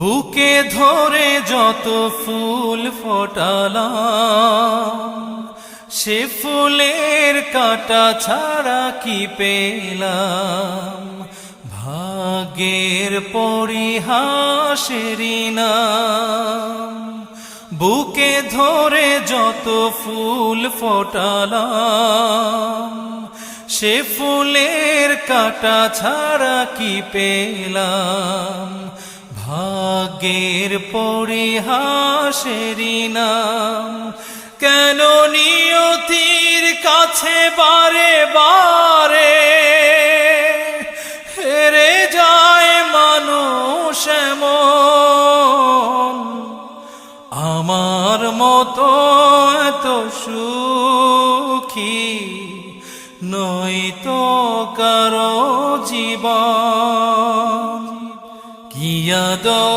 বুকে ধরে যত ফুল ফোটালাম, সে ফুলের কাঁটা ছাড়া কি পেলাম। ভাগ্যের পরিহাসেরই নাম। বুকে ধরে যত ফুল ফোটালাম, সে ফুলের কাঁটা ছাড়া কি পেলাম। ভাগ্যের পরিহাসেরই নাম। কেন নিয়তির কাছে বারে বারে হেরে যায় মানুষ এমন। আমার মতো এত সুখী নয়তো কারো জীবন। কি আদর